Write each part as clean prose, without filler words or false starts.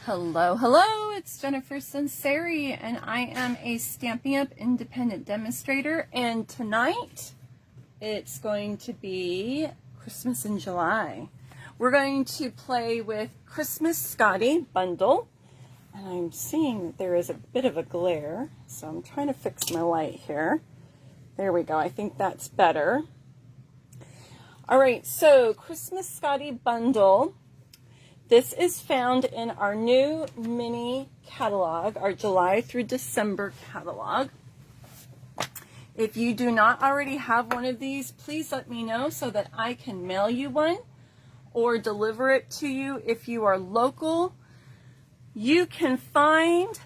Hello, hello, it's Jennifer Senseri, and I am a Stampin' Up! Independent demonstrator, and tonight it's going to be Christmas in July. We're going to play with Christmas Scottie bundle, and I'm seeing that there is a bit of a glare, so I'm trying to fix my light here. There we go, I think that's better. All right, so Christmas Scottie bundle. This is found in our new mini catalog, our July through December catalog. If you do not already have one of these, please let me know so that I can mail you one or deliver it to you if you are local. You can find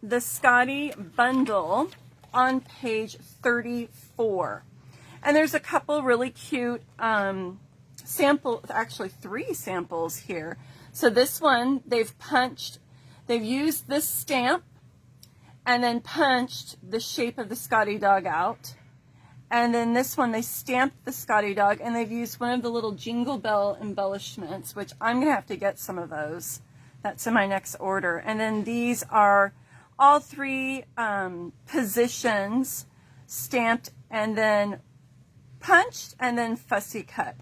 the Scottie bundle on page 34. And there's a couple really cute samples, actually 3 samples here. So this one, they've used this stamp and then punched the shape of the Scottie dog out. And then this one, they stamped the Scottie dog and they've used one of the little jingle bell embellishments, which I'm going to have to get some of those. That's in my next order. And then these are all 3 positions stamped and then punched and then fussy cut.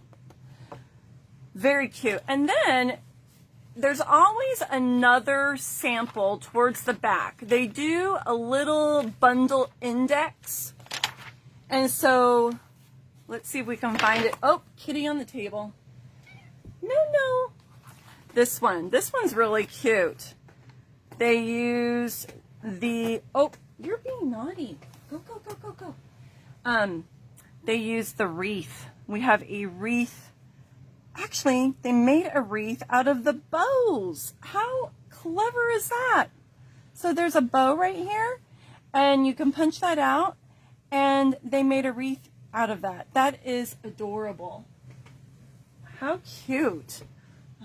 Very cute. And then there's always another sample towards the back. They do a little bundle index. And so let's see if we can find it. Oh, kitty on the table. No. This one's really cute. They use the, oh, you're being naughty. Go. They use the wreath. We have a wreath. Actually, they made a wreath out of the bows. How clever is that? So there's a bow right here, and you can punch that out, and they made a wreath out of that. That is adorable. How cute.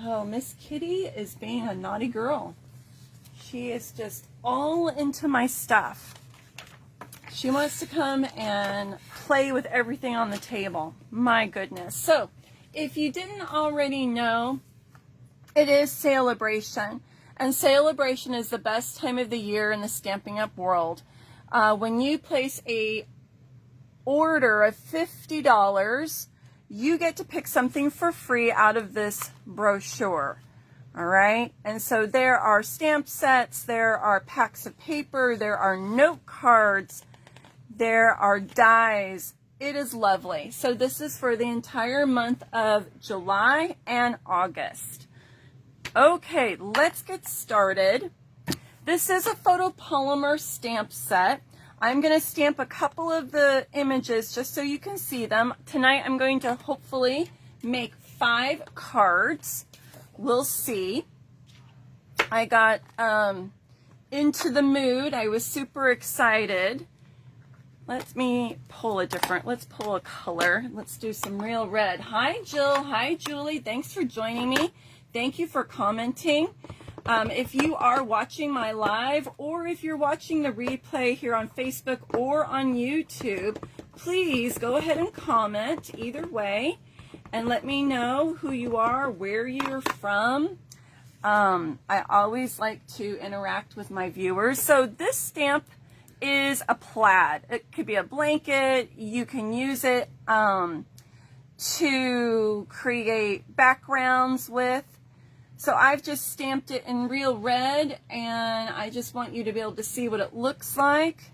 Oh, Miss Kitty is being a naughty girl. She is just all into my stuff. She wants to come and play with everything on the table. My goodness. So, if you didn't already know, it is Celebration, and Celebration is the best time of the year in the Stampin' Up! World. When you place a order of $50, you get to pick something for free out of this brochure. All right, and so there are stamp sets, there are packs of paper, there are note cards, there are dies. It is lovely. So this is for the entire month of July and August. Okay, let's get started. This is a photopolymer stamp set. I'm going to stamp a couple of the images just so you can see them. Tonight I'm going to hopefully make 5 cards. We'll see. I got into the mood. I was super excited. Let's pull a color. Let's do some real red. Hi, Jill. Hi, Julie. Thanks for joining me. Thank you for commenting. If you are watching my live or if you're watching the replay here on Facebook or on YouTube, please go ahead and comment either way and let me know who you are, where you're from. I always like to interact with my viewers. So this stamp is a plaid. It could be a blanket. You can use it to create backgrounds with. So I've just stamped it in real red, and I just want you to be able to see what it looks like.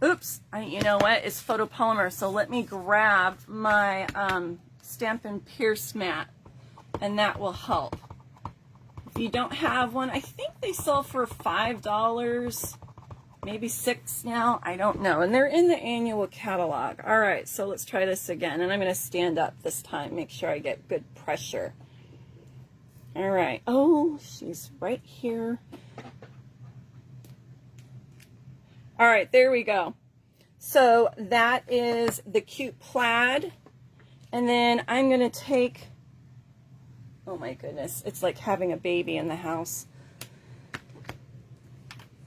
Oops, you know what? It's photopolymer, so let me grab my Stampin' Pierce mat, and that will help. If you don't have one, I think they sell for $5. Maybe $6 now, I don't know. And they're in the annual catalog. All right, so let's try this again. And I'm going to stand up this time, make sure I get good pressure. All right. Oh, she's right here. All right, there we go. So that is the cute plaid. And then I'm going to take, oh my goodness, it's like having a baby in the house.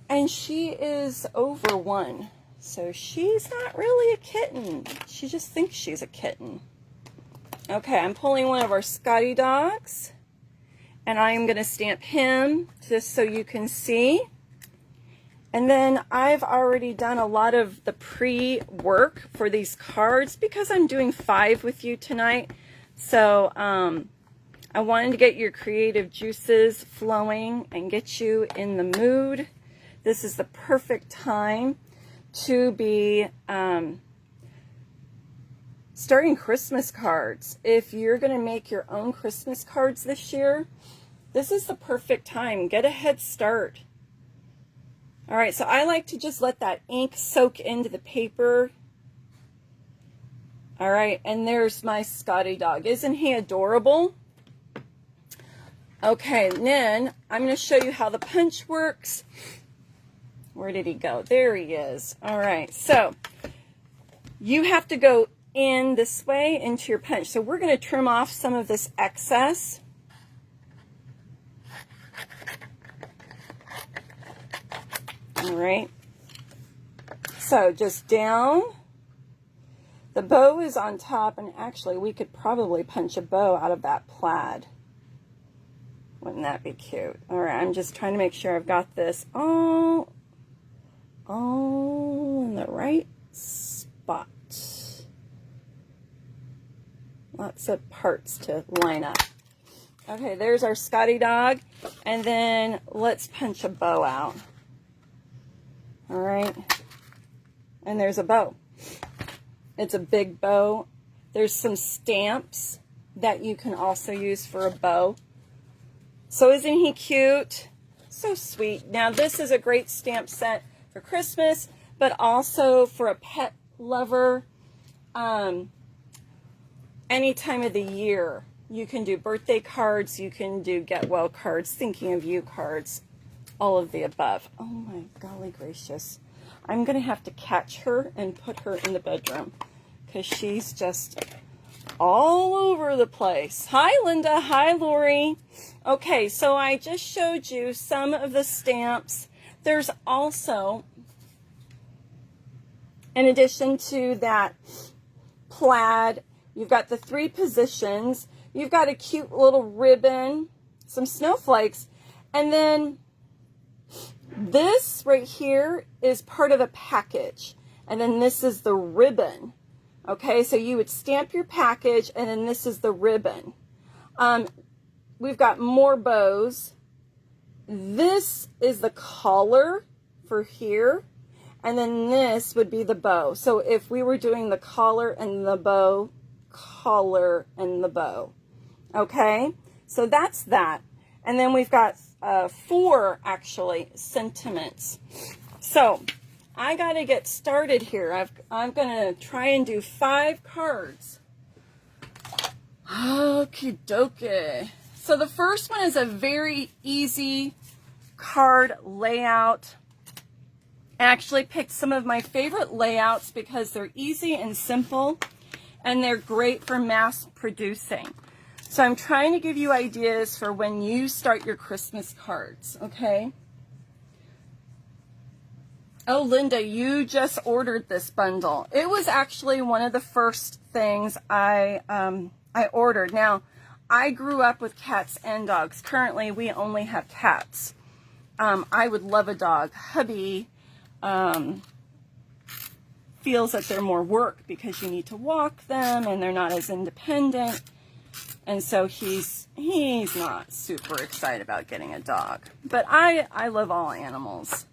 And she is over 1, so she's not really a kitten. She just thinks she's a kitten. Okay, I'm pulling one of our Scottie dogs. And I am going to stamp him just so you can see. And then I've already done a lot of the pre-work for these cards because I'm doing 5 with you tonight. So I wanted to get your creative juices flowing and get you in the mood. This is the perfect time to be starting Christmas cards. If you're going to make your own Christmas cards this year, this is the perfect time. Get a head start. All right, so I like to just let that ink soak into the paper. All right, and there's my Scottie dog. Isn't he adorable? Okay, and then I'm going to show you how the punch works. Where did he go? There he is. All right, so you have to go in this way into your punch. So we're going to trim off some of this excess. All right, so just down. The bow is on top, and actually we could probably punch a bow out of that plaid. Wouldn't that be cute? All right, I'm just trying to make sure I've got this all in the right spot. Lots of parts to line up. Okay, there's our Scottie dog, and then let's punch a bow out. All right, and there's a bow. It's a big bow. There's some stamps that you can also use for a bow. So isn't he cute? So sweet. Now this is a great stamp set for Christmas, but also for a pet lover. Any time of the year. You can do birthday cards, you can do get well cards, thinking of you cards. All of the above. Oh my golly gracious. I'm going to have to catch her and put her in the bedroom because she's just all over the place. Hi, Linda. Hi, Lori. Okay, so I just showed you some of the stamps. There's also, in addition to that plaid, you've got the 3 positions. You've got a cute little ribbon, some snowflakes, and then this right here is part of a package, and then this is the ribbon. Okay, so you would stamp your package, and then this is the ribbon. We've got more bows. This is the collar for here, and then this would be the bow. So if we were doing the collar and the bow, collar and the bow. Okay, so that's that. And then we've got 4 actually sentiments. So I got to get started here. I'm going to try and do 5 cards. Okie dokie. So the first one is a very easy card layout. I actually picked some of my favorite layouts because they're easy and simple, and they're great for mass producing. So I'm trying to give you ideas for when you start your Christmas cards, okay? Oh, Linda, you just ordered this bundle. It was actually one of the first things I ordered. Now, I grew up with cats and dogs. Currently, we only have cats. I would love a dog. Hubby feels that they're more work because you need to walk them and they're not as independent. And so he's not super excited about getting a dog. But I love all animals.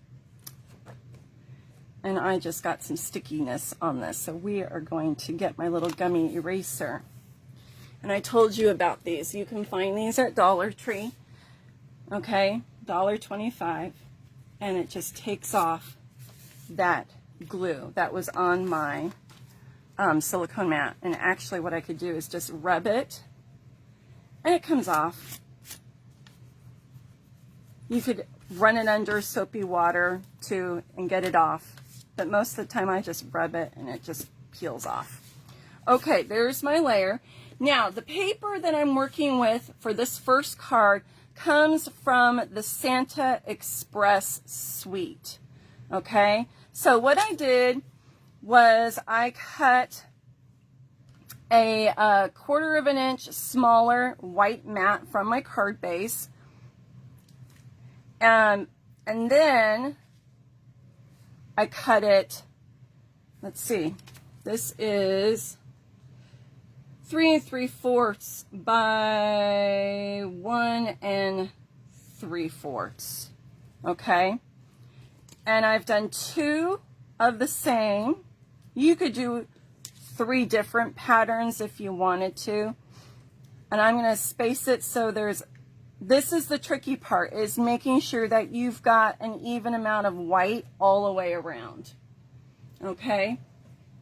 And I just got some stickiness on this. So we are going to get my little gummy eraser. And I told you about these. You can find these at Dollar Tree. Okay, $1.25. And it just takes off that glue that was on my silicone mat. And actually what I could do is just rub it. And it comes off. You could run it under soapy water too and get it off. But most of the time I just rub it and it just peels off. Okay, there's my layer. Now, the paper that I'm working with for this first card comes from the Santa Express suite. Okay, so what I did was I cut a 1/4 of an inch smaller white mat from my card base. And then I cut it, let's see, this is 3 3/4 by 1 3/4. Okay. And I've done 2 of the same. You could do 3 different patterns if you wanted to. And I'm going to space it so this is the tricky part, is making sure that you've got an even amount of white all the way around. Okay?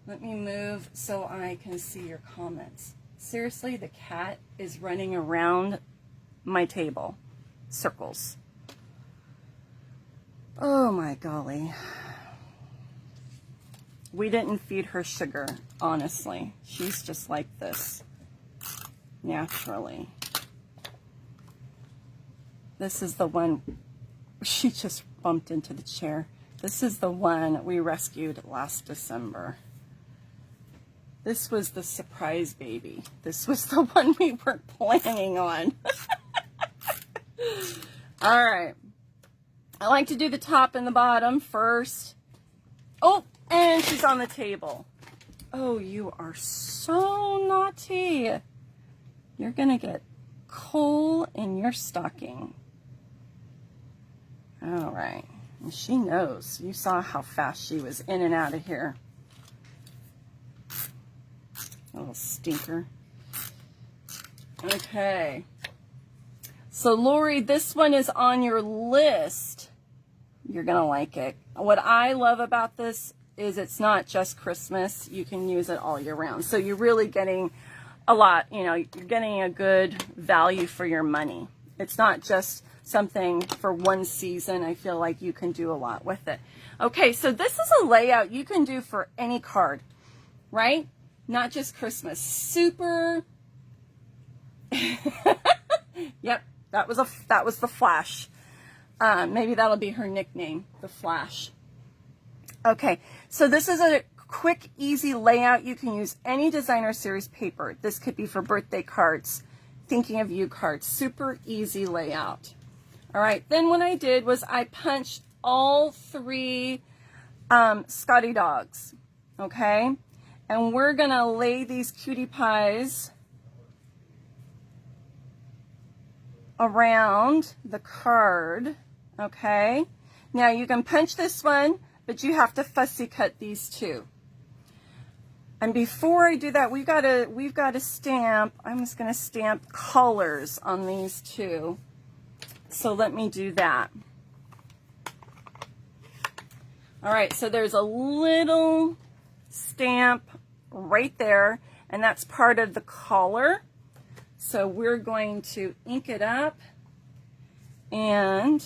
Let me move so I can see your comments. Seriously, the cat is running around my table. Circles. Oh my golly. We didn't feed her sugar, honestly. She's just like this, naturally. This is the one, she just bumped into the chair. This is the one we rescued last December. This was the surprise baby. This was the one we weren't planning on. All right. I like to do the top and the bottom first. Oh, and she's on the table. Oh, you are so naughty. You're going to get coal in your stocking. All right. And she knows. You saw how fast she was in and out of here. Little stinker. Okay. So, Lori, this one is on your list. You're going to like it. What I love about this is it's not just Christmas. You can use it all year round. So you're really getting a lot, you know, you're getting a good value for your money. It's not just something for one season. I feel like you can do a lot with it. Okay, so this is a layout you can do for any card, right? Not just Christmas. Super. Yep, that was the Flash. Maybe that'll be her nickname, the Flash. Okay, so this is a quick, easy layout. You can use any designer series paper. This could be for birthday cards, thinking of you cards. Super easy layout. All right, then what I did was I punched all 3 Scottie dogs, okay? And we're gonna lay these cutie pies around the card, okay? Now you can punch this one, but you have to fussy cut these 2. And before I do that, we've got to stamp. I'm just going to stamp colors on these 2. So let me do that. All right, so there's a little stamp right there, and that's part of the collar. So we're going to ink it up, and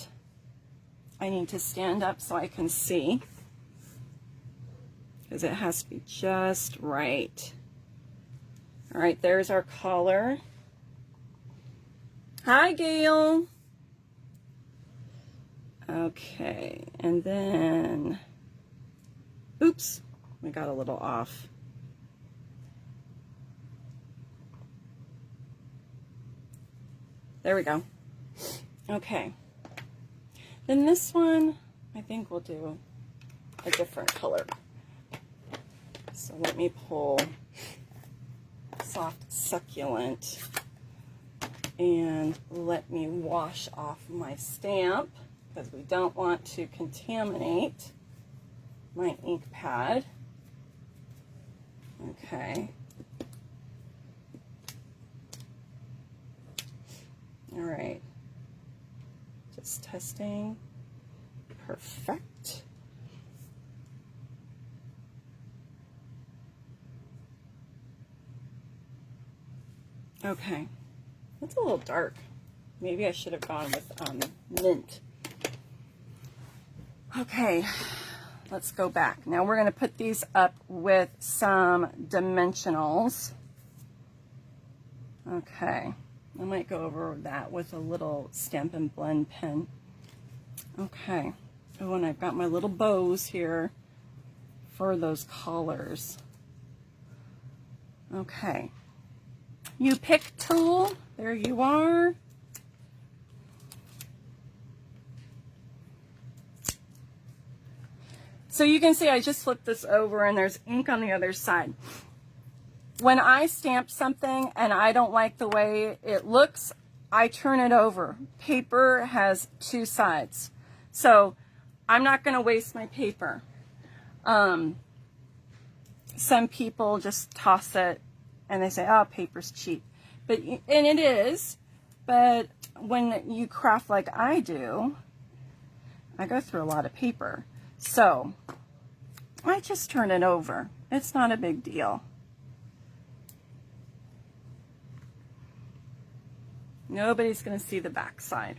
I need to stand up so I can see, because it has to be just right. All right, there's our collar. Hi, Gail. Okay, and then, oops, we got a little off. There we go. Okay. Then this one, I think we'll do a different color. So let me pull Soft Succulent and let me wash off my stamp, because we don't want to contaminate my ink pad. Okay. All right. Just testing. Perfect. Okay. That's a little dark. Maybe I should have gone with mint. Okay, let's go back. Now we're going to put these up with some dimensionals. Okay, I might go over that with a little Stampin' Blend pen. Okay, oh, and I've got my little bows here for those collars. Okay. You pick tool. There you are. So you can see I just flipped this over and there's ink on the other side. When I stamp something and I don't like the way it looks, I turn it over. Paper has two sides. So I'm not going to waste my paper. Some people just toss it and they say, oh, paper's cheap. And it is, but when you craft like I do, I go through a lot of paper. So I just turn it over. It's not a big deal. Nobody's going to see the back side.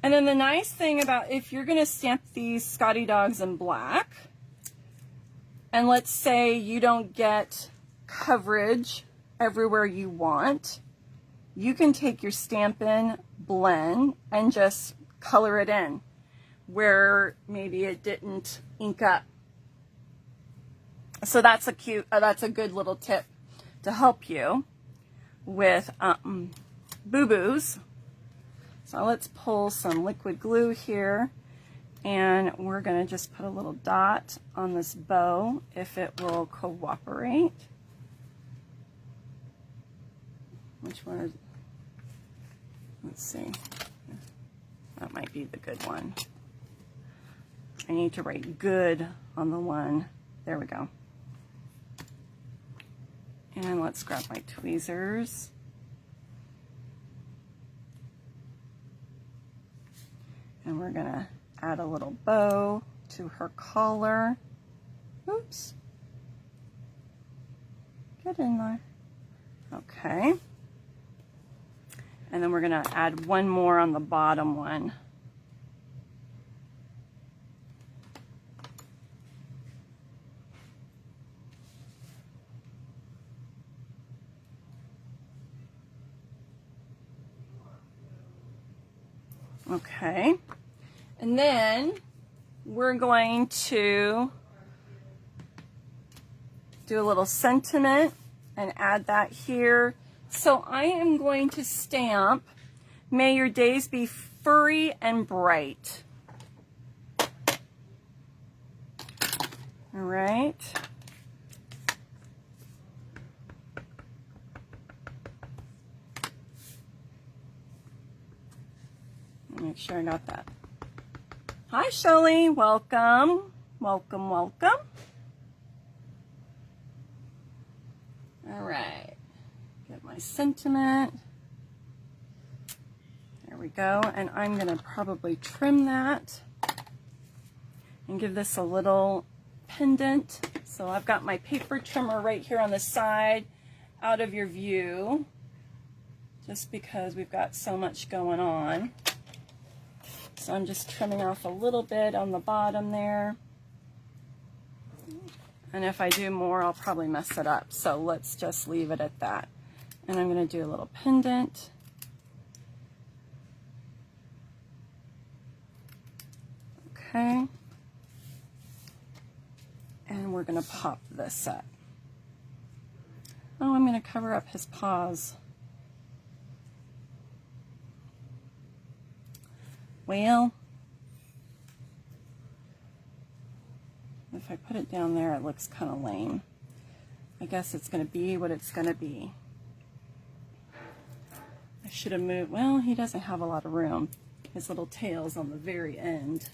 And then the nice thing about if you're going to stamp these Scottie dogs in black, and let's say you don't get coverage everywhere you want, you can take your Stampin' blend and just color it in where maybe it didn't ink up. So that's a good little tip to help you with boo-boos. So let's pull some liquid glue here, and we're going to just put a little dot on this bow if it will cooperate. Which one is, let's see, that might be the good one. I need to write good on the one. There we go. And let's grab my tweezers. And we're going to add a little bow to her collar. Oops. Get in there. Okay. And then we're going to add one more on the bottom one. Okay, and then we're going to do a little sentiment and add that here. So I am going to stamp, may your days be furry and bright. All right. Make sure I got that. Hi, Shelly. Welcome. Welcome, welcome. All right. Get my sentiment. There we go. And I'm going to probably trim that and give this a little pendant. So I've got my paper trimmer right here on the side out of your view, just because we've got so much going on. So I'm just trimming off a little bit on the bottom there. And if I do more, I'll probably mess it up. So let's just leave it at that. And I'm going to do a little pendant. Okay. And we're going to pop this up. Oh, I'm going to cover up his paws. Well, if I put it down there, it looks kind of lame. I guess it's going to be what it's going to be. I should have moved. Well, he doesn't have a lot of room. His little tail's on the very end.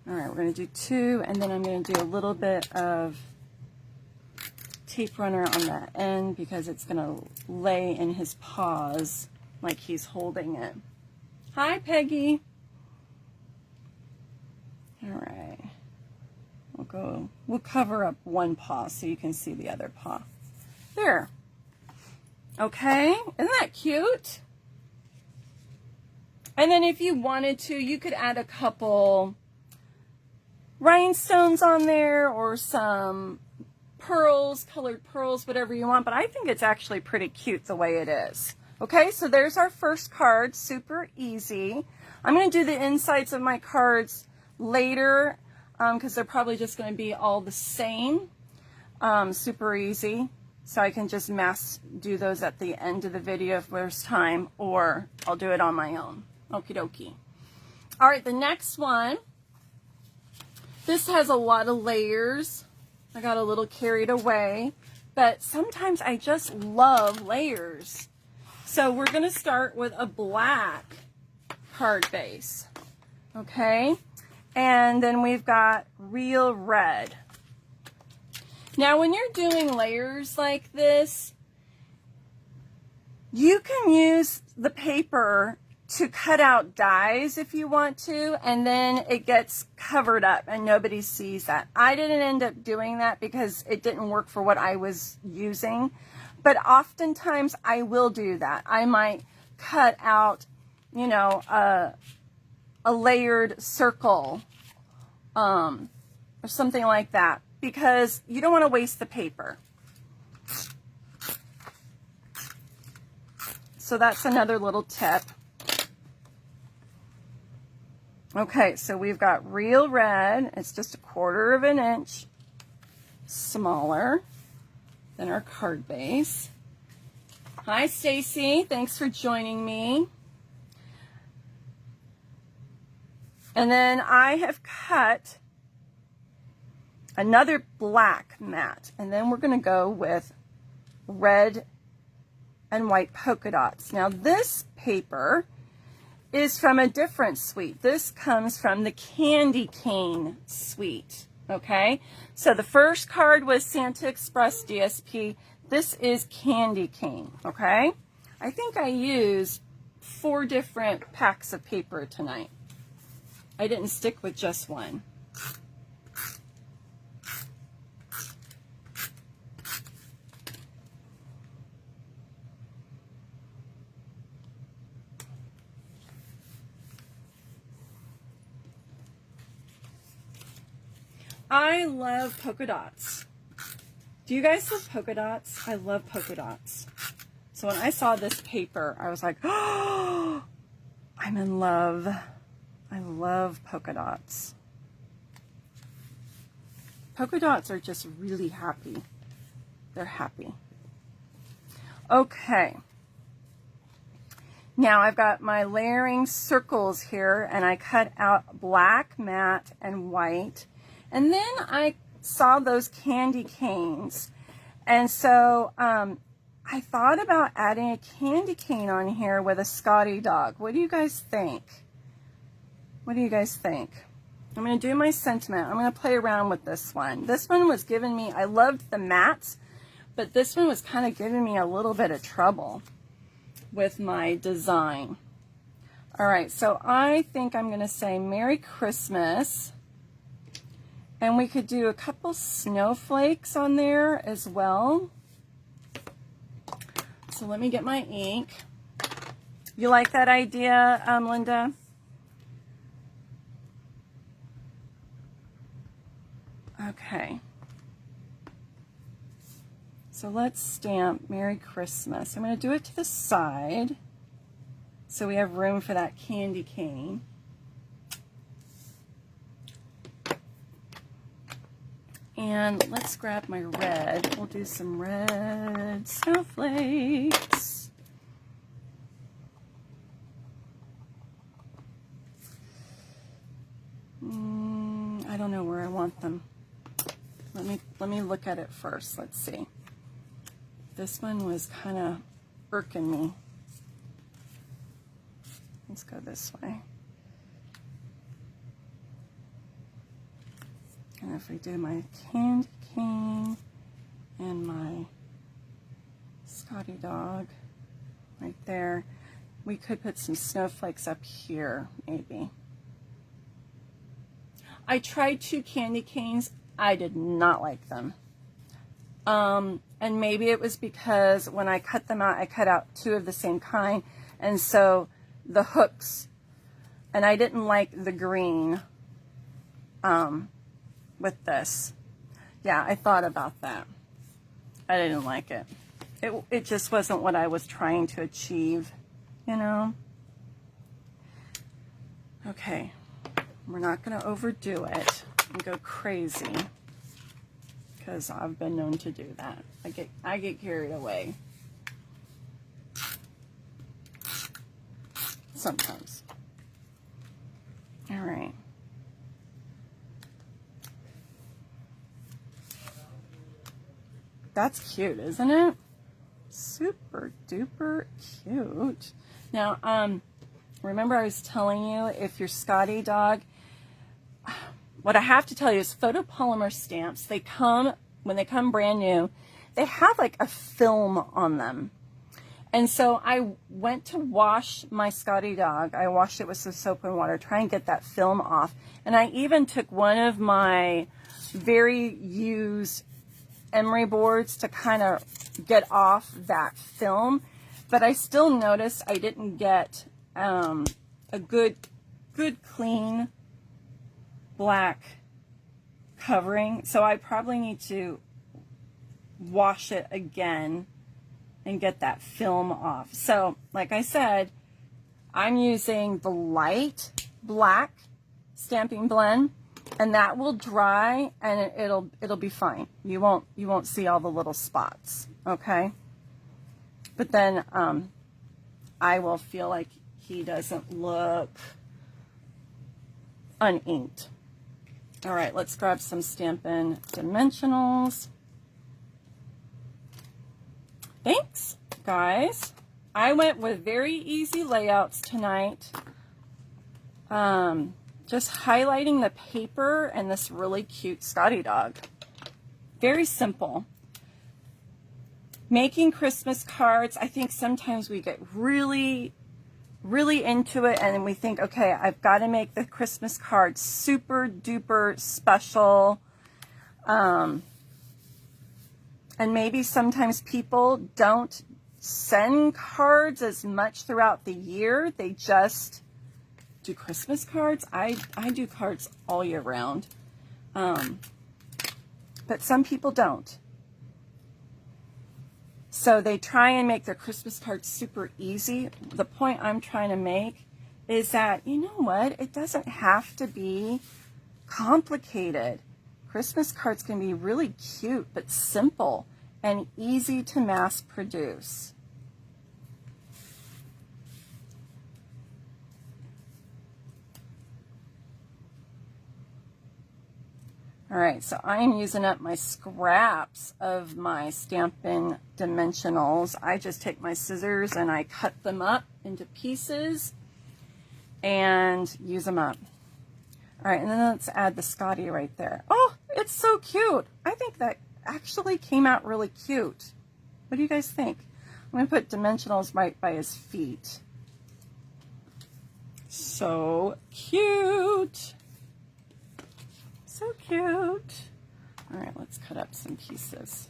All right, we're going to do two, and then I'm going to do a little bit of tape runner on that end because it's going to lay in his paws like he's holding it. Hi, Peggy. All right. We'll cover up one paw so you can see the other paw. There. Okay, isn't that cute? And then if you wanted to, you could add a couple rhinestones on there or some pearls, colored pearls, whatever you want. But I think it's actually pretty cute the way it is. Okay, so there's our first card, super easy. I'm going to do the insides of my cards later because they're probably just going to be all the same. Super easy. So I can just mass do those at the end of the video if there's time, or I'll do it on my own. Okie dokie. All right, the next one. This has a lot of layers. I got a little carried away, but sometimes I just love layers. So we're going to start with a black card base. Okay? And then we've got real red. Now, when you're doing layers like this, you can use the paper to cut out dies if you want to, and then it gets covered up and nobody sees that. I didn't end up doing that because it didn't work for what I was using, but oftentimes I will do that. I might cut out, you know, a layered circle or something like that, because you don't want to waste the paper. So that's another little tip. Okay, so we've got real red. It's just 1/4 of an inch smaller than our card base. Hi, Stacy. Thanks for joining me. And then I have cut another black mat, and then we're going to go with red and white polka dots. Now this paper is from a different suite. This comes from the Candy Cane suite. Okay, so the first card was Santa Express DSP. This is Candy Cane. Okay, I think I used 4 different packs of paper tonight. I didn't stick with just one. I love polka dots. Do you guys love polka dots? I love polka dots. So when I saw this paper, I was like, oh, I'm in love. I love polka dots. Polka dots are just really happy. They're happy. Okay. Now I've got my layering circles here, and I cut out black, matte, and white. And then I saw those candy canes. And so I thought about adding a candy cane on here with a Scottie dog. What do you guys think? What do you guys think? I'm going to do my sentiment. I'm going to play around with this one. This one was giving me, I loved the mats, but this one was kind of giving me a little bit of trouble with my design. All right, so I think I'm going to say Merry Christmas. And we could do a couple snowflakes on there as well. So let me get my ink. You like that idea, Linda? Okay. So let's stamp Merry Christmas. I'm going to do it to the side so we have room for that candy cane. And let's grab my red. We'll do some red snowflakes. I don't know where I want them. Let me look at it first. Let's see. This one was kind of irking me. Let's go this way. And if we do my candy cane and my Scottie dog right there, we could put some snowflakes up here, maybe. I tried 2 candy canes. I did not like them. And maybe it was because when I cut them out, I cut out 2 of the same kind. And so the hooks, and I didn't like the green with this. Yeah, I thought about that. I didn't like it. It just wasn't what I was trying to achieve, you know? Okay. We're not going to overdo it and go crazy, because I've been known to do that. I get carried away sometimes. All right. That's cute, isn't it? Super duper cute. Now, remember I was telling you, if your Scottie dog, what I have to tell you is photopolymer stamps, when they come brand new, they have like a film on them. And so I went to wash my Scottie dog. I washed it with some soap and water, try and get that film off. And I even took one of my very used emery boards to kind of get off that film. But I still noticed I didn't get a good clean black covering, so I probably need to wash it again and get that film off. So like I said, I'm using the light black Stampin' blend, and that will dry and it'll be fine. You won't see all the little spots, okay? But then I will feel like he doesn't look uninked. All right, let's grab some Stampin' Dimensionals. Thanks, guys. I went with very easy layouts tonight. Just highlighting the paper and this really cute Scottie dog. Very simple. Making Christmas cards, I think sometimes we get really into it and we think, okay, I've got to make the Christmas card super duper special. And maybe sometimes people don't send cards as much throughout the year. They just do Christmas cards. I do cards all year round. But some people don't. So they try and make their Christmas cards super easy. The point I'm trying to make is that, you know what? It doesn't have to be complicated. Christmas cards can be really cute, but simple and easy to mass produce. All right, so I am using up my scraps of my Stampin' Dimensionals. I just take my scissors and I cut them up into pieces and use them up. All right, and then let's add the Scottie right there. Oh, it's so cute. I think that actually came out really cute. What do you guys think? I'm going to put Dimensionals right by his feet. So cute. So cute. All right, let's cut up some pieces.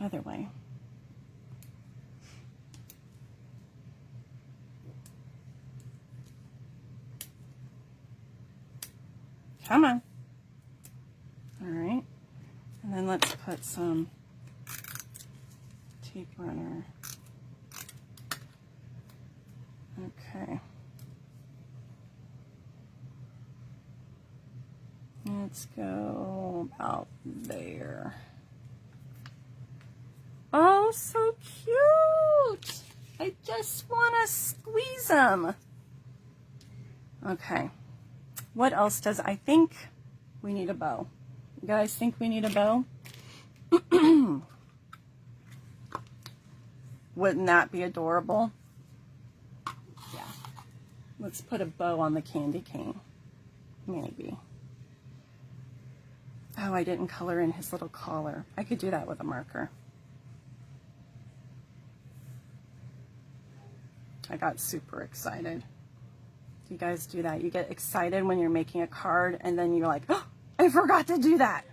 Other way. Come on. All right. And then let's put some tape runner. Okay. Let's go about there. Oh, so cute. I just want to squeeze them. Okay. What else does I think we need a bow? You guys think we need a bow? Wouldn't that be adorable? Yeah. Let's put a bow on the candy cane. Maybe. Oh, I didn't color in his little collar. I could do that with a marker. I got super excited. Do you guys do that? You get excited when you're making a card and then you're like, oh, I forgot to do that.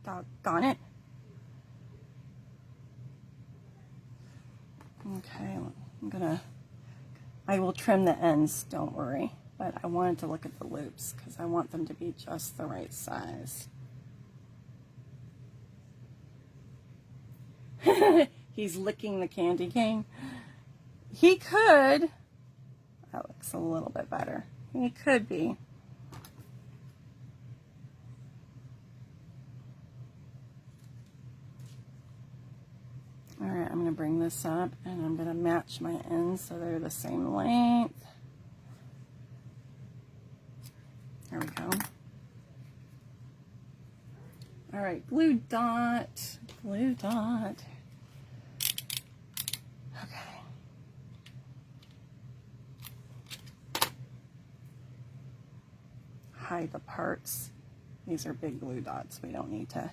Doggone it. Okay, I will trim the ends, don't worry. But I wanted to look at the loops because I want them to be just the right size. He's licking the candy cane. He could, that looks a little bit better. He could be. All right, I'm going to bring this up and I'm going to match my ends so they're the same length. There we go. All right, glue dot, glue dot. Okay. Hide the parts. These are big glue dots. We don't need to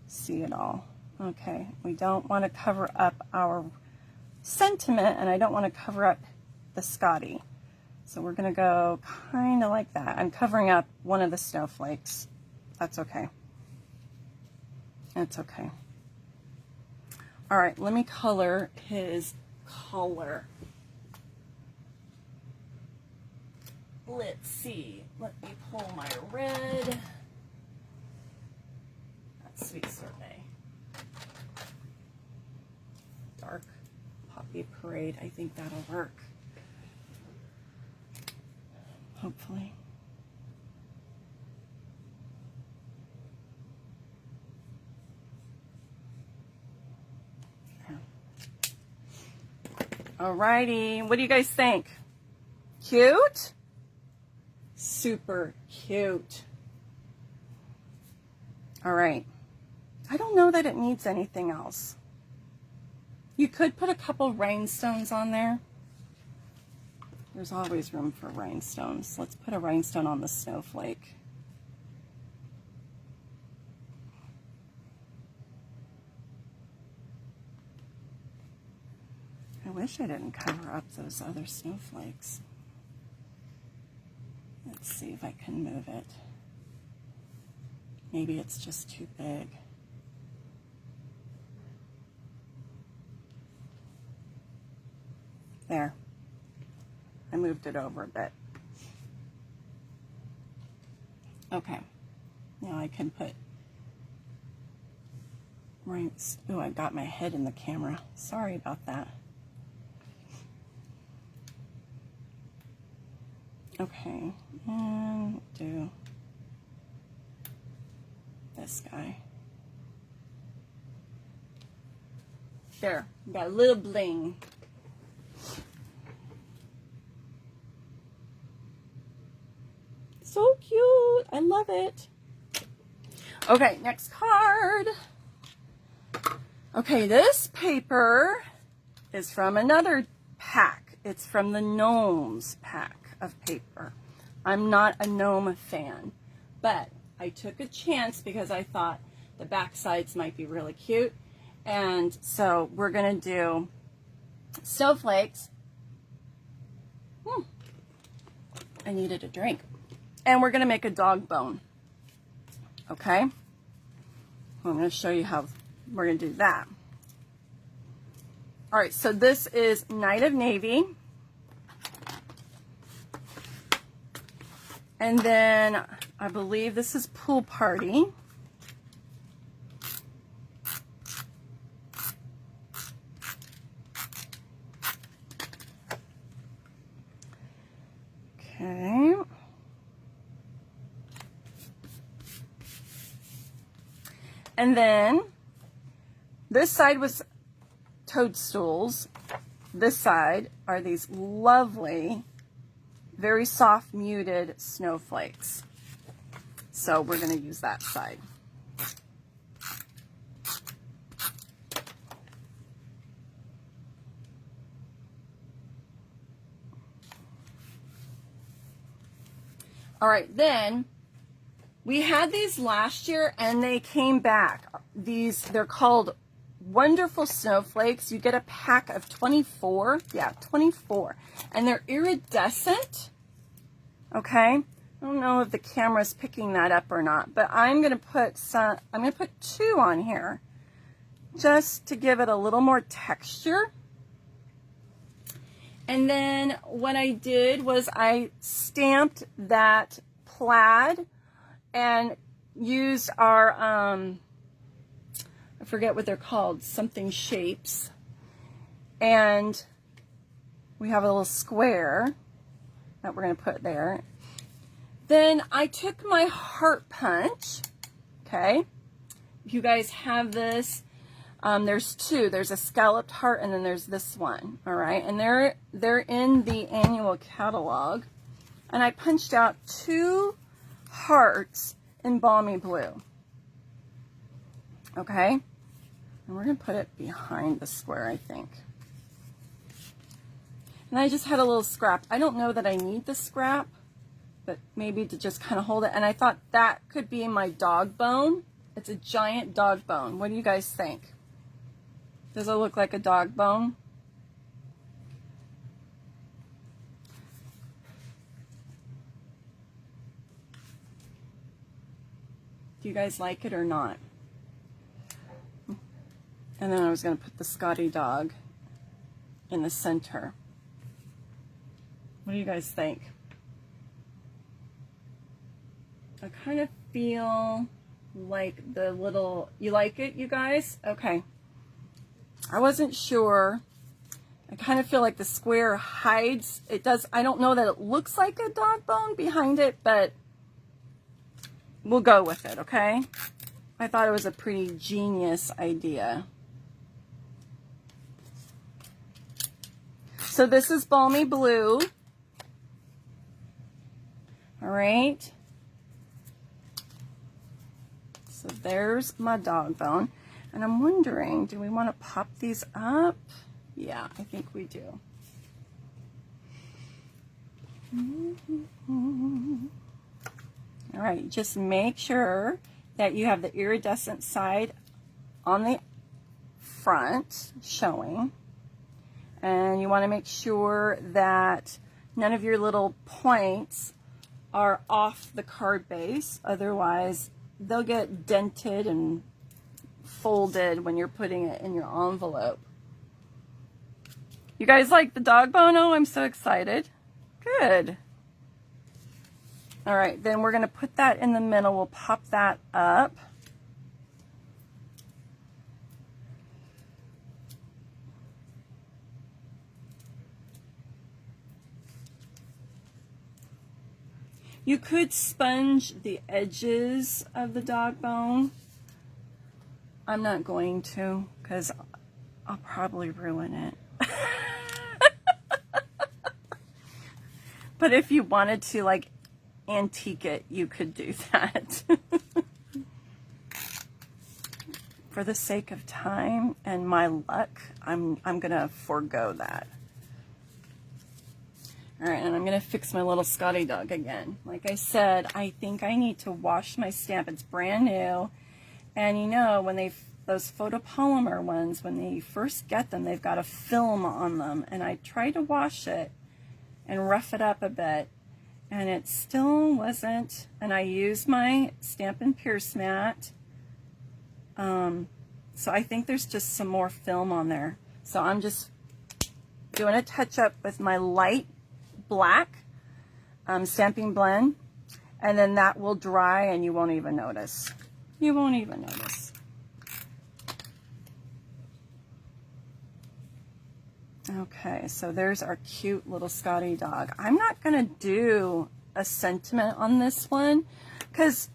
see it all. Okay, we don't want to cover up our sentiment, and I don't want to cover up the Scottie. So we're going to go kind of like that. I'm covering up one of the snowflakes. That's okay. That's okay. All right, let me color his collar. Let's see. Let me pull my red. That's Sweet Sorbet. Dark Poppy Parade. I think that'll work. Hopefully. Alrighty, what do you guys think? Cute? Super cute. All right. I don't know that it needs anything else. You could put a couple rhinestones on there. There's always room for rhinestones. Let's put a rhinestone on the snowflake. I wish I didn't cover up those other snowflakes. Let's see if I can move it. Maybe it's just too big. There. I moved it over a bit. Okay. Now I can put rings. Oh, I got my head in the camera. Sorry about that. Okay, and do this guy. There, got a little bling. So cute, I love it. Okay, next card. Okay, this paper is from another pack. It's from the Gnomes pack of paper. I'm not a gnome fan, but I took a chance because I thought the back sides might be really cute. And so we're gonna do snowflakes. I needed a drink. And we're gonna make a dog bone. Okay? I'm gonna show you how we're gonna do that. All right, so this is Night of Navy. And then I believe this is Pool Party. Okay. And then this side was toadstools. This side are these lovely, very soft muted snowflakes. So we're going to use that side. All right, then we had these last year and they came back. They're called Wonderful Snowflakes. You get a pack of 24. Yeah, 24. And they're iridescent. Okay. I don't know if the camera's picking that up or not, but I'm going to put 2 on here just to give it a little more texture. And then what I did was I stamped that plaid and used our, I forget what they're called, something shapes. And we have a little square that we're going to put there. Then I took my heart punch, okay? If you guys have this, there's two. There's a scalloped heart and then there's this one, all right? And they're in the annual catalog. And I punched out 2 hearts in balmy blue, okay? And we're going to put it behind the square, I think. And I just had a little scrap. I don't know that I need the scrap, but maybe to just kind of hold it. And I thought that could be my dog bone. It's a giant dog bone. What do you guys think? Does it look like a dog bone? Do you guys like it or not? And then I was going to put the Scottie dog in the center. What do you guys think? I kind of feel like the little, you like it, you guys? Okay. I wasn't sure. I kind of feel like the square hides, it does, I don't know that it looks like a dog bone behind it, but we'll go with it, okay? I thought it was a pretty genius idea. So this is balmy blue. All right. So there's my dog bone. And I'm wondering, do we want to pop these up? Yeah, I think we do. All right, just make sure that you have the iridescent side on the front showing. And you want to make sure that none of your little points are off the card base. Otherwise, they'll get dented and folded when you're putting it in your envelope. You guys like the dog bone? Oh, I'm so excited. Good. All right, then we're going to put that in the middle. We'll pop that up. You could sponge the edges of the dog bone. I'm not going to because I'll probably ruin it. But if you wanted to like antique it, you could do that. For the sake of time and my luck, I'm gonna forego that. All right, and I'm gonna fix my little Scottie dog again. Like I said, I think I need to wash my stamp. It's brand new. And you know, when those photopolymer ones, when they first get them, they've got a film on them. And I tried to wash it and rough it up a bit, and it still wasn't. And I used my Stampin' Pierce mat. So I think there's just some more film on there. So I'm just doing a touch up with my light black stamping blend, and then that will dry and you won't even notice. You won't even notice. Okay, so there's our cute little Scottie dog. I'm not gonna do a sentiment on this one because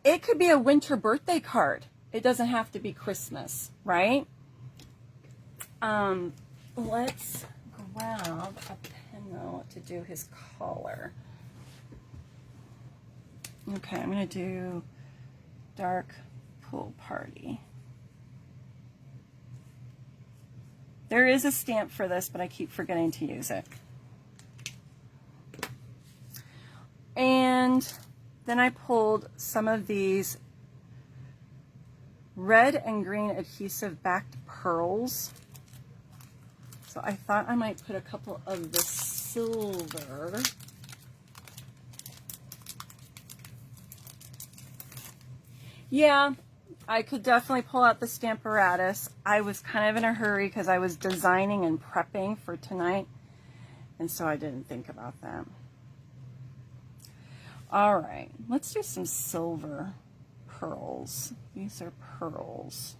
it could be a winter birthday card. It doesn't have to be Christmas, right? Let's grab a penel to do his collar. Okay, I'm gonna do dark pool party. There is a stamp for this, but I keep forgetting to use it. And then I pulled some of these red and green adhesive backed pearls. So I thought I might put a couple of the silver. Yeah, I could definitely pull out the Stamparatus. I was kind of in a hurry because I was designing and prepping for tonight, and so I didn't think about that. All right, let's do some silver pearls. These are pearls.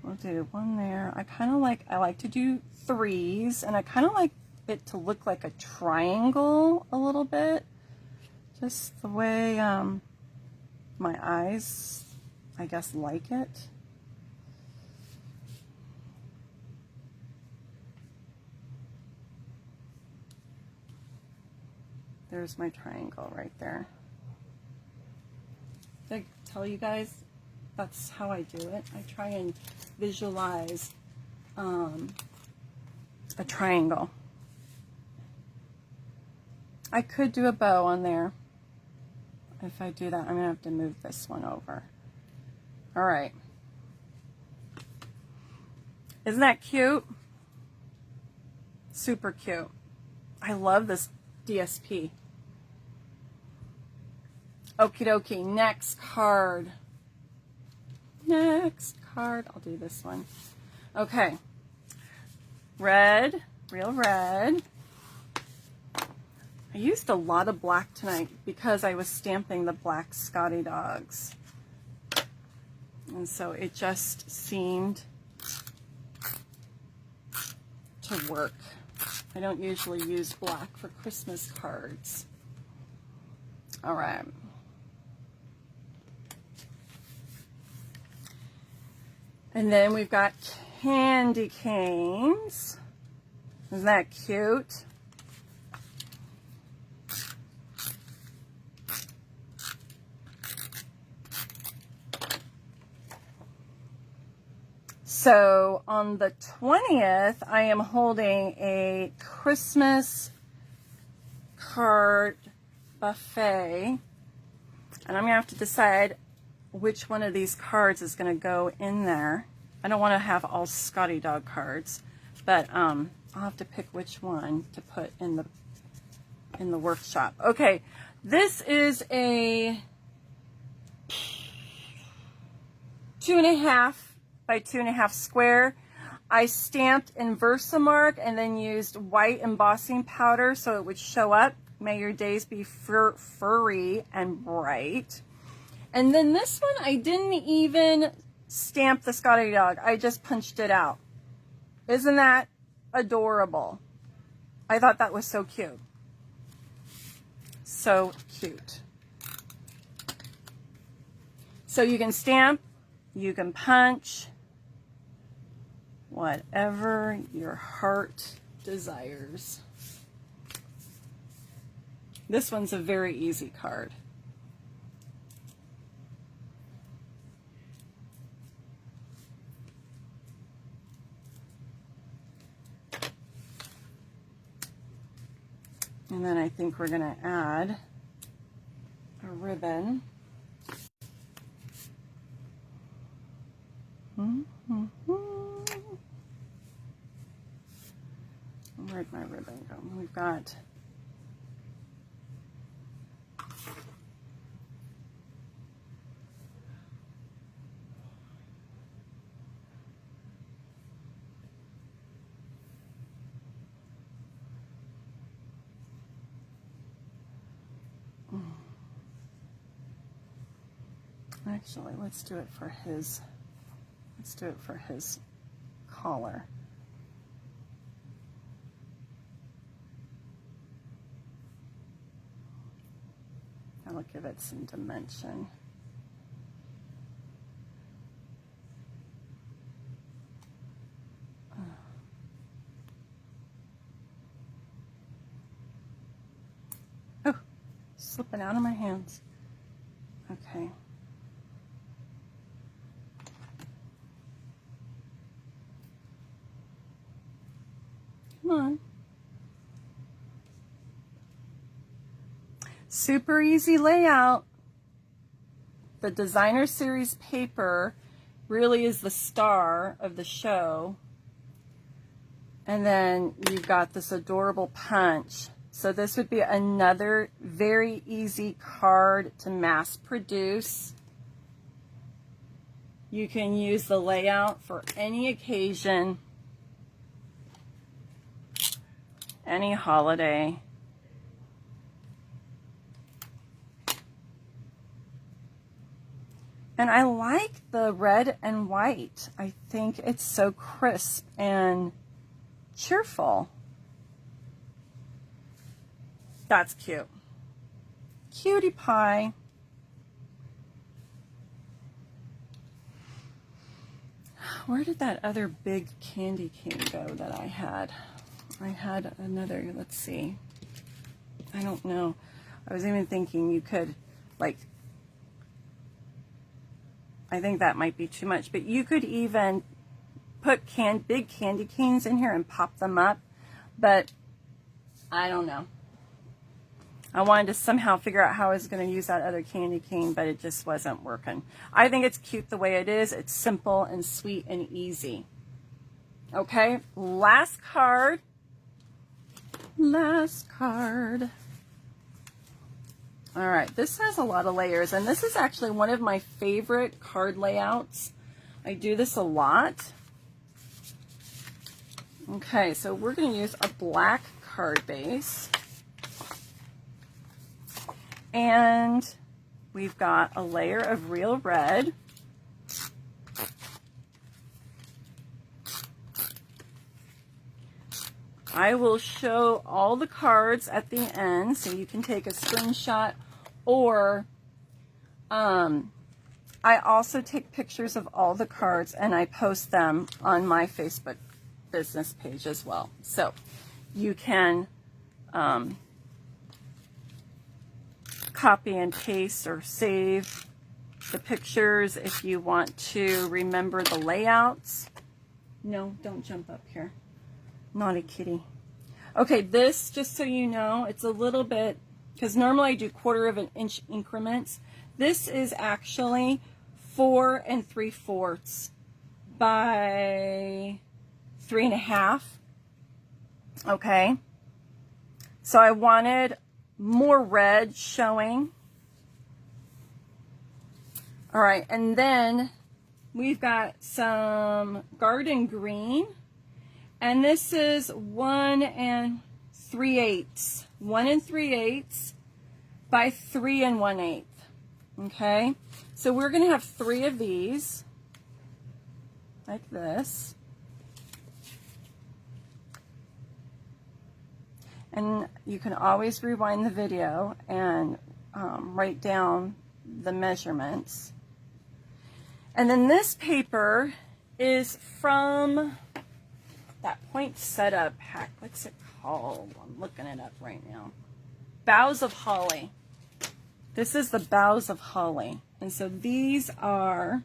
We'll do one there. I like to do threes, and I kind of like it to look like a triangle a little bit. Just the way my eyes, I guess, like it. There's my triangle right there. Did I tell you guys that's how I do it? I try and visualize a triangle. I could do a bow on there. If I do that, I'm gonna have to move this one over. All right. Isn't that cute? Super cute. I love this DSP. Okie dokie, next card. Next card, I'll do this one. Okay. Red, real red. I used a lot of black tonight because I was stamping the black Scottie dogs. And so it just seemed to work. I don't usually use black for Christmas cards. All right. And then we've got candy canes. Isn't that cute? So on the 20th, I am holding a Christmas card buffet, and I'm gonna have to decide which one of these cards is gonna go in there. I don't want to have all Scottie dog cards, but I'll have to pick which one to put in the workshop. Okay, this is a 2.5 by 2.5 square. I stamped in Versamark and then used white embossing powder so it would show up. May your days be furry and bright. And then this one, I didn't even stamp the Scottie dog. I just punched it out. Isn't that adorable? I thought that was so cute. So cute. So you can stamp, you can punch, whatever your heart desires. This one's a very easy card. And then I think we're going to add a ribbon. Where'd my ribbon go? We've got actually, let's do it for his collar. That'll give it some dimension. Oh, slipping out of my hands. Okay. Come on. Super easy layout. The designer series paper really is the star of the show. And then you've got this adorable punch. So this would be another very easy card to mass produce. You can use the layout for any occasion, any holiday. And I like the red and white. I think it's so crisp and cheerful. That's cute. Cutie pie. Where did that other big candy cane go that I had? I had another, let's see. I don't know. I was even thinking you could, like, I think that might be too much, but you could even put big candy canes in here and pop them up, but I don't know. I wanted to somehow figure out how I was going to use that other candy cane, but it just wasn't working. I think it's cute the way it is. It's simple and sweet and easy. Okay, last card. Last card. All right, this has a lot of layers, and this is actually one of my favorite card layouts. I do this a lot. Okay, so we're going to use a black card base. And we've got a layer of real red. I will show all the cards at the end so you can take a screenshot, or I also take pictures of all the cards and I post them on my Facebook business page as well. So you can copy and paste or save the pictures if you want to remember the layouts. No, don't jump up here. Naughty kitty. Okay, this, just so you know, it's a little bit, because normally I do 1/4 of an inch increments. This is actually 4 3/4 by 3.5. Okay. So I wanted more red showing. All right, and then we've got some garden green, and this is 1 3/8. 1 3/8 by 3 1/8. Okay, so we're going to have 3 of these, like this. And you can always rewind the video and write down the measurements. And then this paper is from that poinsettia pack. What's it called? I'm looking it up right now. Boughs of Holly. This is the Boughs of Holly. And so these are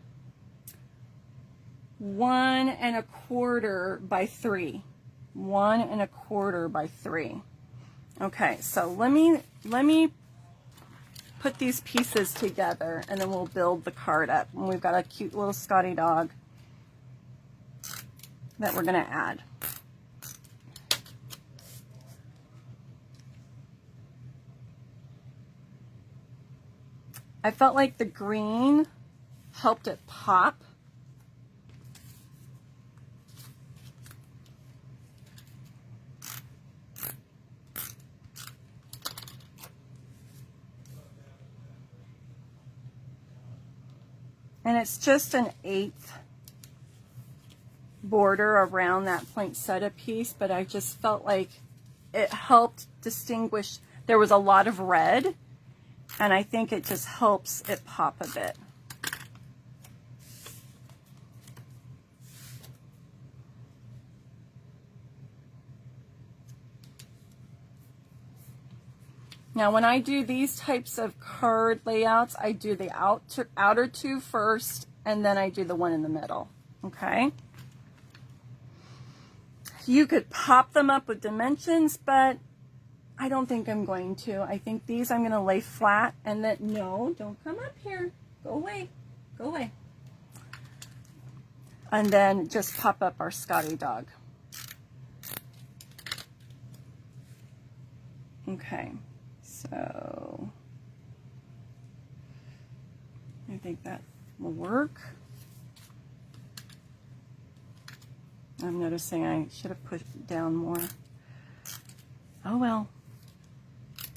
1 1/4 by 3. 1 1/4 by 3. Okay, so let me put these pieces together and then we'll build the card up. And we've got a cute little Scottie dog that we're going to add. I felt like the green helped it pop. And it's just an 1/8 border around that poinsettia piece, but I just felt like it helped distinguish. There was a lot of red, and I think it just helps it pop a bit. Now, when I do these types of card layouts, I do the outer 2 first, and then I do the one in the middle, okay? You could pop them up with dimensions, but I don't think I'm going to. I think these I'm going to lay flat, and then, no, don't come up here. Go away. Go away. And then just pop up our Scottie dog. Okay. So I think that will work. I'm noticing I should have put it down more. Oh well,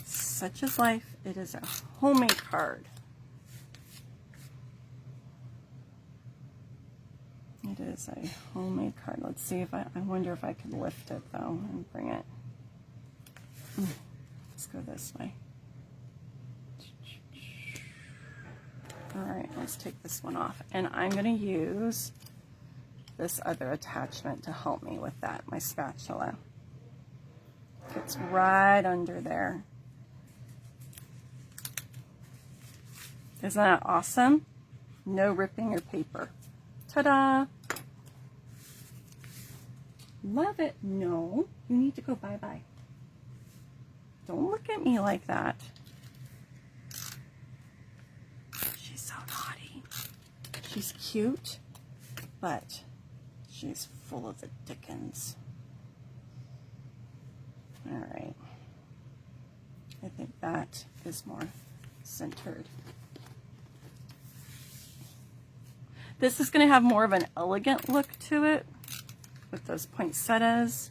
such is life. It is a homemade card. It is a homemade card. Let's see if I wonder if I could lift it though and bring it. Let's go this way. All right, let's take this one off. And I'm going to use this other attachment to help me with that, my spatula. It's right under there. Isn't that awesome? No ripping your paper. Ta-da! Love it. No, you need to go bye-bye. Don't look at me like that. She's so naughty. She's cute, but she's full of the dickens. All right. I think that is more centered. This is going to have more of an elegant look to it with those poinsettias.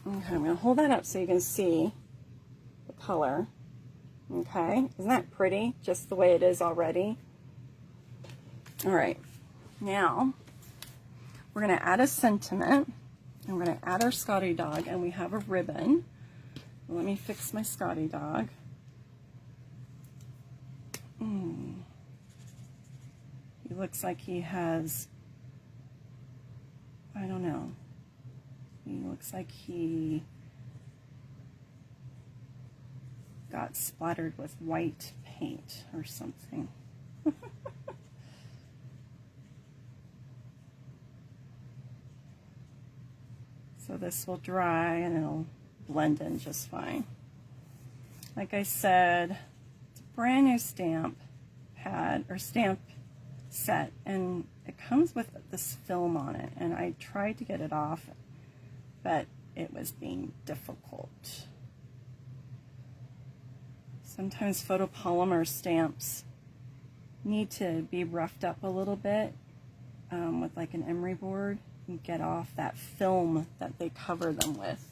Okay, I'm going to hold that up so you can see the color. Okay, isn't that pretty? Just the way it is already. All right, now we're going to add a sentiment. And we're going to add our Scottie dog, and we have a ribbon. Let me fix my Scottie dog. He looks like he has, I don't know. He looks like he got splattered with white paint or something. So this will dry and it'll blend in just fine. Like I said, it's a brand new stamp pad or stamp set, and it comes with this film on it, and I tried to get it off, but it was being difficult. Sometimes photopolymer stamps need to be roughed up a little bit with like an emery board and get off that film that they cover them with.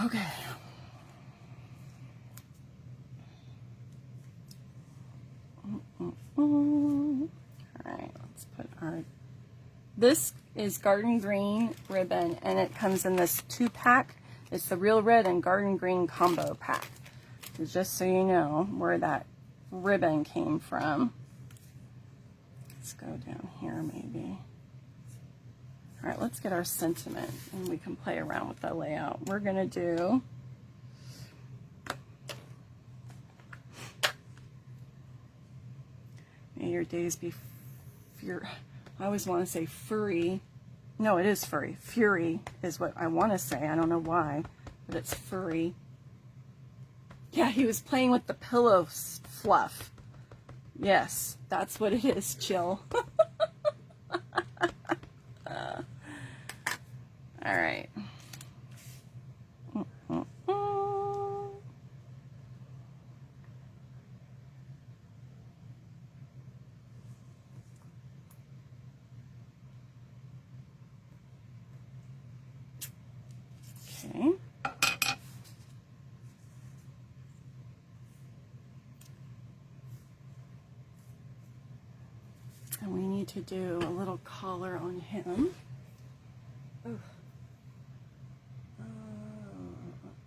Okay. All right, let's put our, this is Garden Green ribbon, and it comes in this 2-pack. It's the Real Red and Garden Green combo pack. So just so you know where that ribbon came from. Let's go down here maybe. All right, let's get our sentiment and we can play around with the layout. We're gonna do may your days be I always want to say furry. No, it is furry. Fury is what I want to say. I don't know why, but it's furry. Yeah, he was playing with the pillow fluff. Yes, that's what it is, Chill. All right. Okay. And we need to do a little collar on him. Ooh.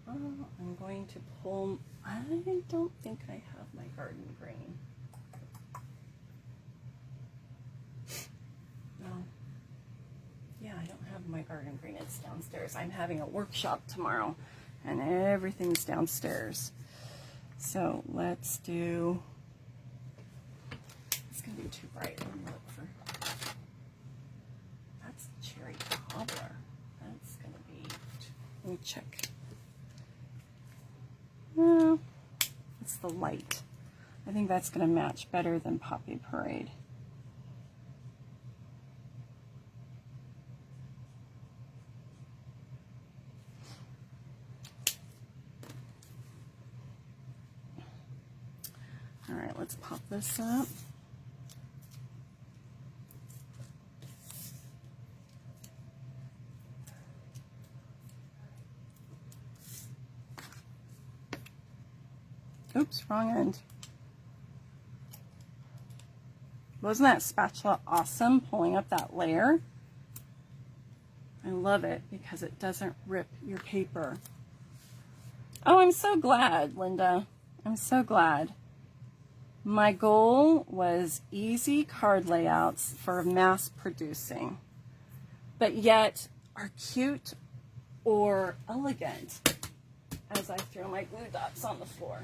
I'm going to pull, I don't think I have my garden green. No. Yeah, I don't have my garden green. It's downstairs. I'm having a workshop tomorrow and everything's downstairs. So let's do, it's going to be too bright. Let me look for, that's cherry cobbler. That's going to be, let me check. No, it's the light. I think that's going to match better than Poppy Parade. All right, let's pop this up. Oops, wrong end. Wasn't that spatula awesome, pulling up that layer? I love it because it doesn't rip your paper. Oh, I'm so glad, Linda. I'm so glad. My goal was easy card layouts for mass producing, but yet are cute or elegant as I throw my glue dots on the floor.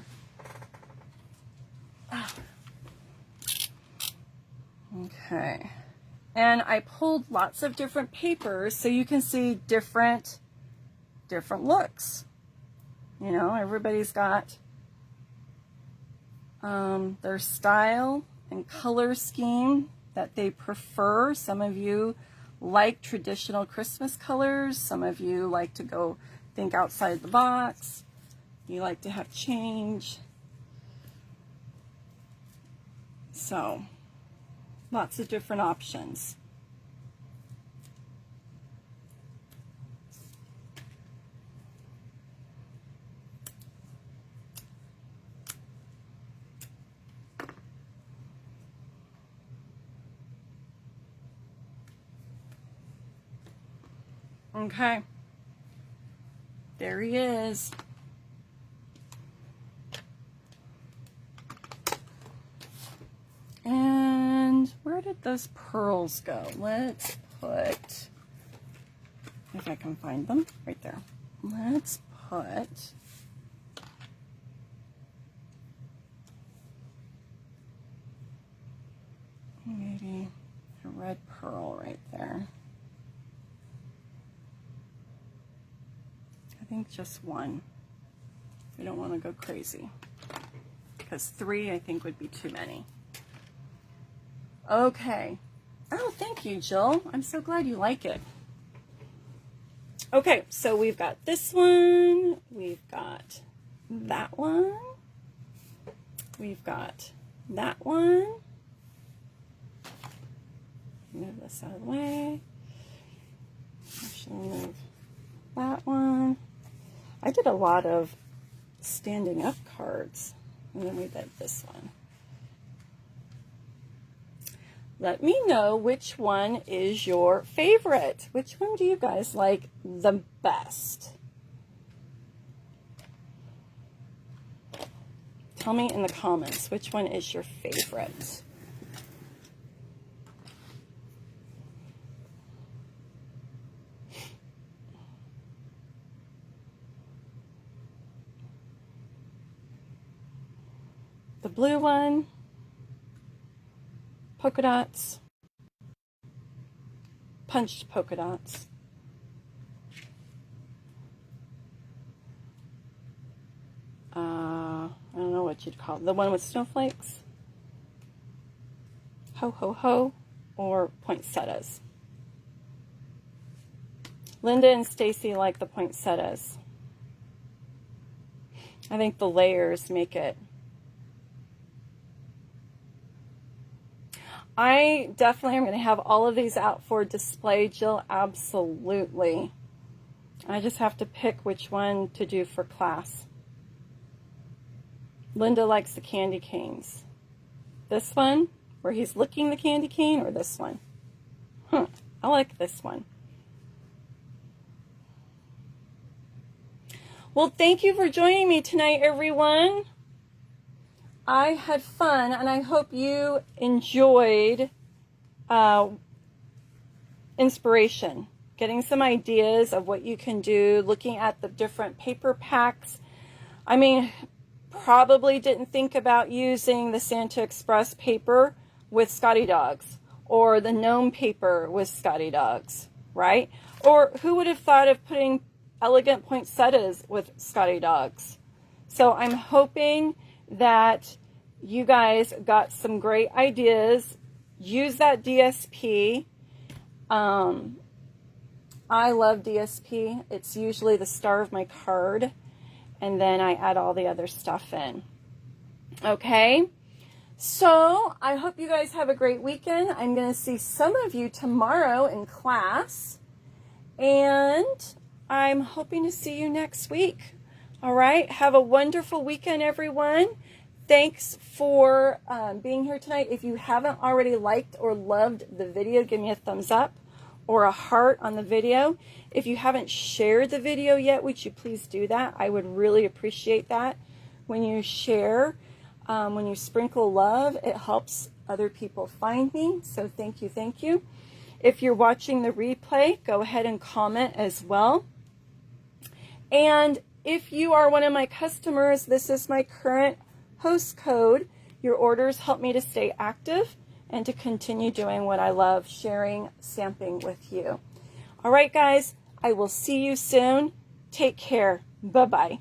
Ah. Okay. And I pulled lots of different papers so you can see different looks. You know, everybody's got their style and color scheme that they prefer. Some of you like traditional Christmas colors. Some of you like to go think outside the box. You like to have change. So, lots of different options. Okay, there he is. And where did those pearls go? Let's put, if I can find them, right there. Let's put maybe a red pearl right there. I think just one. We don't want to go crazy because 3 I think would be too many. Okay. Oh, thank you, Jill. I'm so glad you like it. Okay, so we've got this one. We've got that one. We've got that one. Move this out of the way. Actually, move that one. I did a lot of standing up cards, and then we did this one. Let me know which one is your favorite. Which one do you guys like the best? Tell me in the comments which one is your favorite. The blue one, polka dots, punched polka dots. I don't know what you'd call it. The one with snowflakes, ho ho ho, or poinsettias. Linda and Stacy like the poinsettias. I think the layers make it. I definitely am going to have all of these out for display, Jill, absolutely. I just have to pick which one to do for class. Linda likes the candy canes. This one, where he's licking the candy cane, or this one? I like this one. Well, thank you for joining me tonight, everyone. I had fun, and I hope you enjoyed inspiration, getting some ideas of what you can do, looking at the different paper packs. I mean, probably didn't think about using the Santa Express paper with Scottie dogs, or the gnome paper with Scottie dogs, right? Or who would have thought of putting elegant poinsettias with Scottie dogs? So I'm hoping that you guys got some great ideas. Use that DSP. I love DSP. It's usually the star of my card, and then I add all the other stuff in. Okay, so I hope you guys have a great weekend. I'm going to see some of you tomorrow in class, and I'm hoping to see you next week. All right, have a wonderful weekend, everyone. Thanks for being here tonight. If you haven't already liked or loved the video, give me a thumbs up or a heart on the video. If you haven't shared the video yet, would you please do that? I would really appreciate that. When you share, when you sprinkle love, it helps other people find me. So thank you, thank you. If you're watching the replay, go ahead and comment as well. And if you are one of my customers, this is my current host code. Your orders help me to stay active and to continue doing what I love, sharing stamping with you. All right, guys, I will see you soon. Take care. Bye-bye.